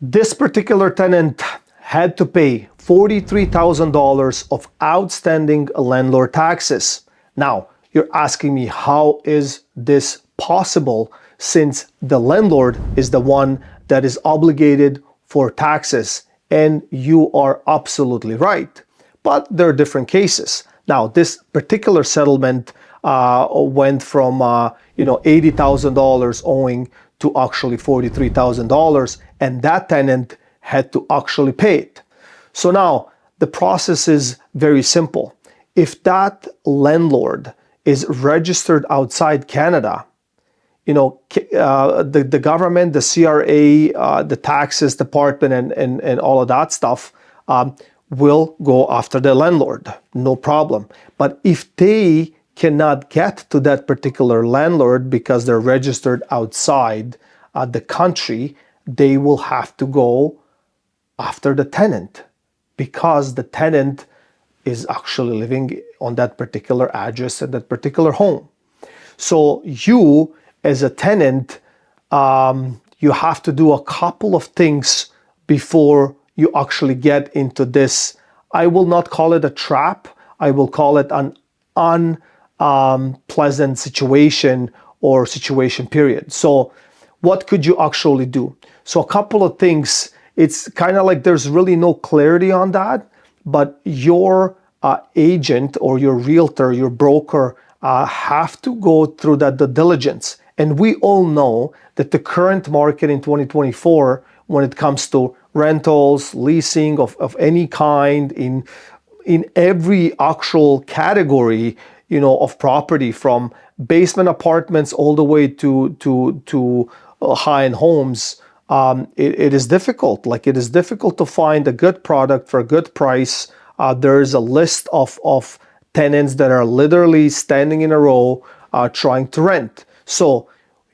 This particular tenant had to pay $43,000 of outstanding landlord taxes. Now, you're asking me, how is this possible, since the landlord is the one that is obligated for taxes? And you are absolutely right. But there are different cases. Now, this particular settlement went from $80,000 owing to actually $43,000, and that tenant had to actually pay it. So now the process is very simple. If that landlord is registered outside Canada, the government, the CRA, the taxes department, and all of that stuff will go after the landlord, no problem. But if they cannot get to that particular landlord because they're registered outside the country, they will have to go after the tenant, because the tenant is actually living on that particular address at that particular home. So you, as a tenant, you have to do a couple of things before you actually get into this. I will not call it a trap. I will call it an unpleasant situation or situation period. So what could you actually do? So a couple of things. It's kind of like there's really no clarity on that, but your agent or your realtor, your broker, have to go through that due diligence. And we all know that the current market in 2024, when it comes to rentals, leasing of any kind, in every actual category, of property, from basement apartments all the way to high-end homes, it is difficult. Like, it is difficult to find a good product for a good price. There is a list of tenants that are literally standing in a row trying to rent. So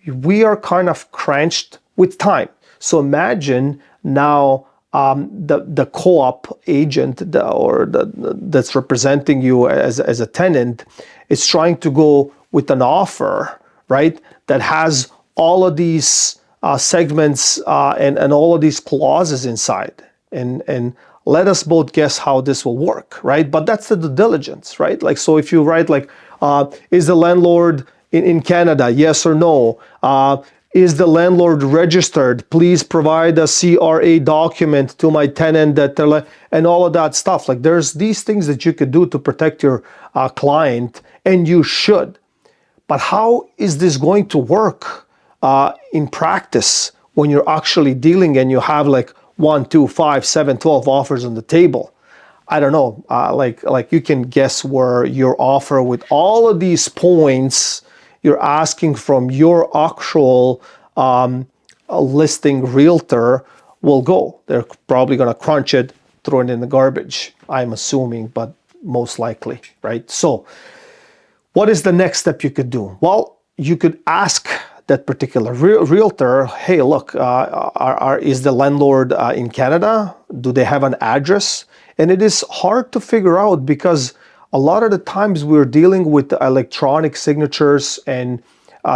we are kind of crunched with time. So imagine now the co-op agent that's representing you as a tenant is trying to go with an offer, right, that has all of these segments and all of these clauses inside. And let us both guess how this will work, right? But that's the due diligence, right? Like, so if you write like, is the landlord in Canada, yes or no? Is the landlord registered? Please provide a CRA document to my tenant that they're like, and all of that stuff. Like, there's these things that you could do to protect your client, and you should. But how is this going to work in practice when you're actually dealing and you have like 1, 2, 5, 7, 12 offers on the table? I don't know. Like you can guess where your offer with all of these points you're asking from your actual listing realtor will go. They're probably going to crunch it, throw it in the garbage, I'm assuming, but most likely, right? So what is the next step you could do? Well, you could ask that particular realtor, hey, look, is the landlord in Canada? Do they have an address? And it is hard to figure out, because a lot of the times we're dealing with electronic signatures, and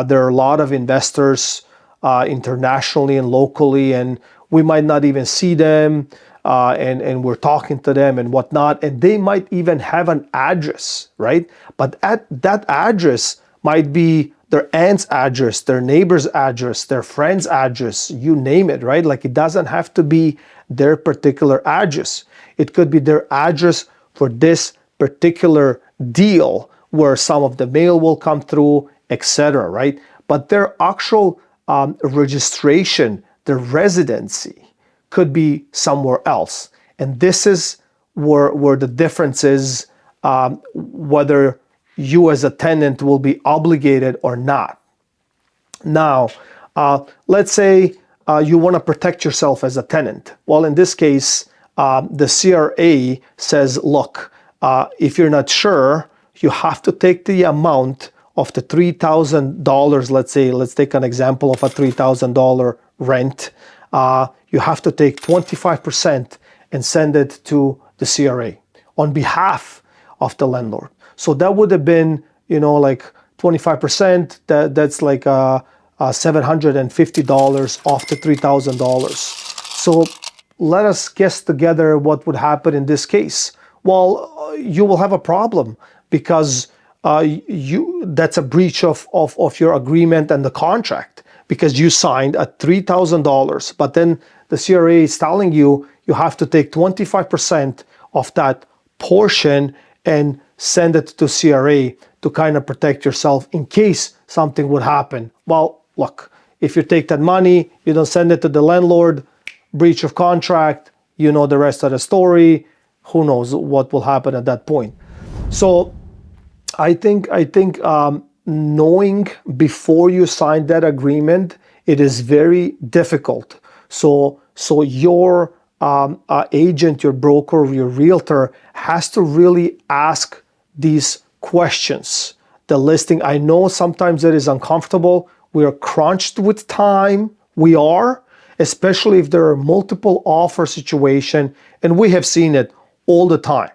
there are a lot of investors internationally and locally, and we might not even see them, and we're talking to them and whatnot, and they might even have an address, right? But that address might be their aunt's address, their neighbor's address, their friend's address, you name it, right? Like, it doesn't have to be their particular address. It could be their address for this particular deal where some of the mail will come through, etc., right? But their actual registration, their residency, could be somewhere else. And this is where the difference is, whether you as a tenant will be obligated or not. Now, let's say you want to protect yourself as a tenant. Well, in this case, the CRA says, look, if you're not sure, you have to take the amount of the $3,000. Let's take an example of a $3,000 rent. You have to take 25% and send it to the CRA on behalf of the landlord. So that would have been, like 25%. That's like $750 off the $3,000. So let us guess together what would happen in this case. Well, you will have a problem because that's a breach of your agreement and the contract, because you signed at $3,000, but then the CRA is telling you you have to take 25% of that portion and send it to CRA to kind of protect yourself in case something would happen. Well, look, if you take that money, you don't send it to the landlord, breach of contract, you know the rest of the story. Who knows what will happen at that point. So I think knowing before you sign that agreement, it is very difficult. So your agent, your broker, your realtor has to really ask these questions. The listing, I know sometimes it is uncomfortable. We are crunched with time. We are, especially if there are multiple offer situation, and we have seen it all the time.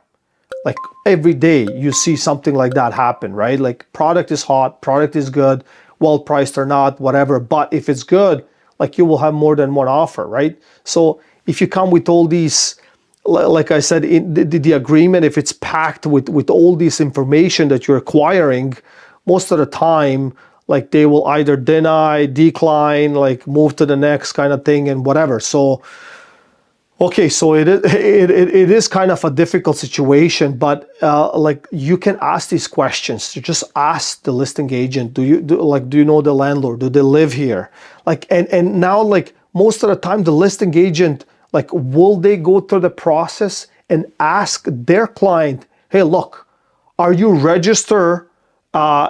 Like every day you see something like that happen, right? Like product is hot, product is good, well priced or not, whatever. But if it's good, like you will have more than one offer, right? So if you come with all these, like I said, in the agreement, if it's packed with all this information that you're acquiring, most of the time, like they will either deny, decline, like move to the next kind of thing and whatever. So okay, so it is kind of a difficult situation, but like you can ask these questions. You just ask the listing agent, do you know the landlord? Do they live here? Like and now, like most of the time the listing agent, like will they go through the process and ask their client, hey, look, are you registered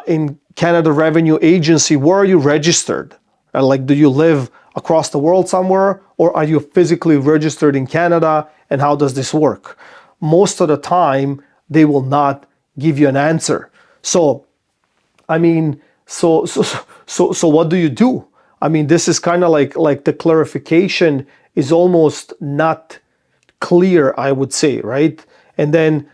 in Canada Revenue Agency? Where are you registered? Like, do you live across the world somewhere, or are you physically registered in Canada, and how does this work? Most of the time, they will not give you an answer. So, I mean, so what do you do? I mean, this is kind of like the clarification is almost not clear, I would say, right? And then,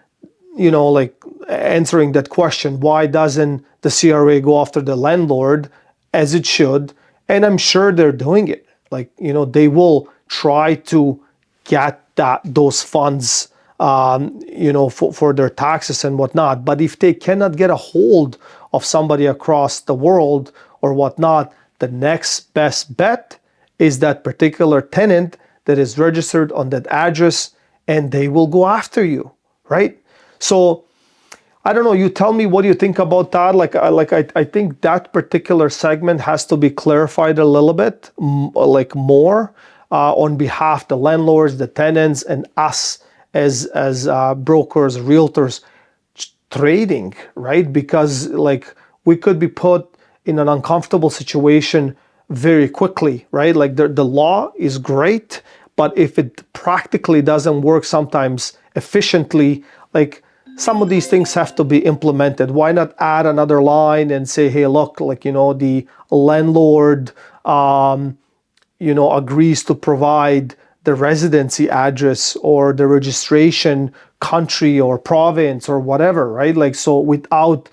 you know, like answering that question, why doesn't the CRA go after the landlord as it should? And I'm sure they're doing it. Like, you know, they will try to get those funds, you know, for their taxes and whatnot. But if they cannot get a hold of somebody across the world or whatnot, the next best bet is that particular tenant that is registered on that address, and they will go after you, right? So I don't know, you tell me, what do you think about that? I think that particular segment has to be clarified a little bit, like more on behalf of the landlords, the tenants, and us as brokers, realtors trading, right? Because like we could be put in an uncomfortable situation very quickly, right? Like the law is great, but if it practically doesn't work sometimes efficiently, like some of these things have to be implemented. Why not add another line and say, hey, look, like, you know, the landlord, you know, agrees to provide the residency address or the registration country or province or whatever, right? Like, so without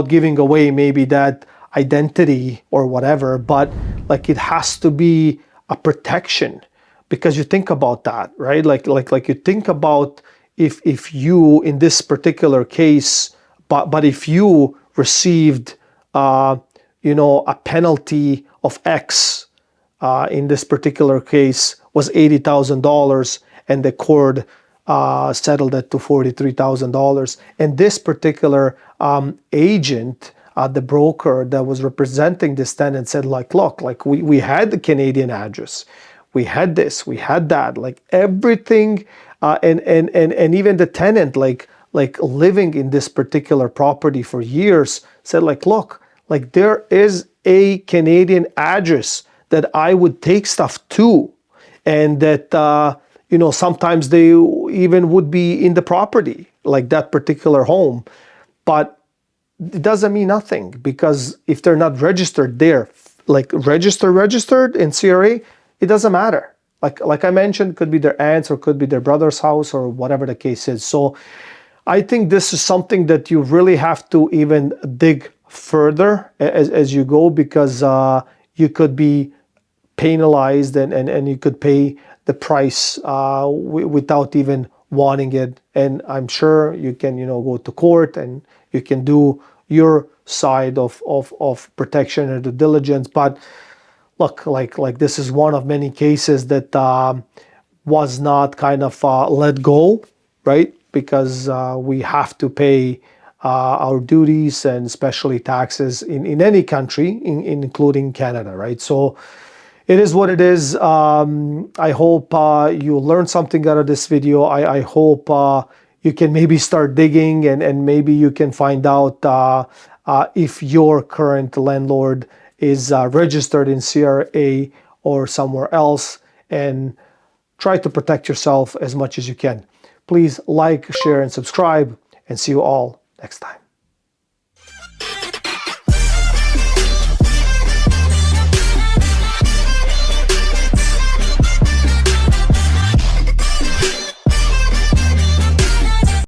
giving away maybe that identity or whatever, but like it has to be a protection, because you think about that, right? Like you think about if you, in this particular case, but if you received, you know, a penalty of X, in this particular case was $80,000, and the court settled it to $43,000, and this particular agent, the broker that was representing this tenant, said like, look, like we had the Canadian address, we had this, we had that, like everything. And even the tenant, like living in this particular property for years, said like, look, like there is a Canadian address that I would take stuff to, and that you know, sometimes they even would be in the property, like that particular home, but it doesn't mean nothing, because if they're not registered there, like registered in CRA, it doesn't matter. Like I mentioned, could be their aunt's or could be their brother's house or whatever the case is. So I think this is something that you really have to even dig further as you go, because you could be penalized and you could pay the price without even wanting it. And I'm sure you can, go to court and you can do your side of protection and due diligence. But look, like this is one of many cases that was not kind of let go, right? Because we have to pay our duties and especially taxes in any country, including Canada, right? So it is what it is. I hope you learned something out of this video. I hope you can maybe start digging and maybe you can find out if your current landlord is registered in CRA or somewhere else, and try to protect yourself as much as you can. Please like, share, and subscribe, and see you all next time.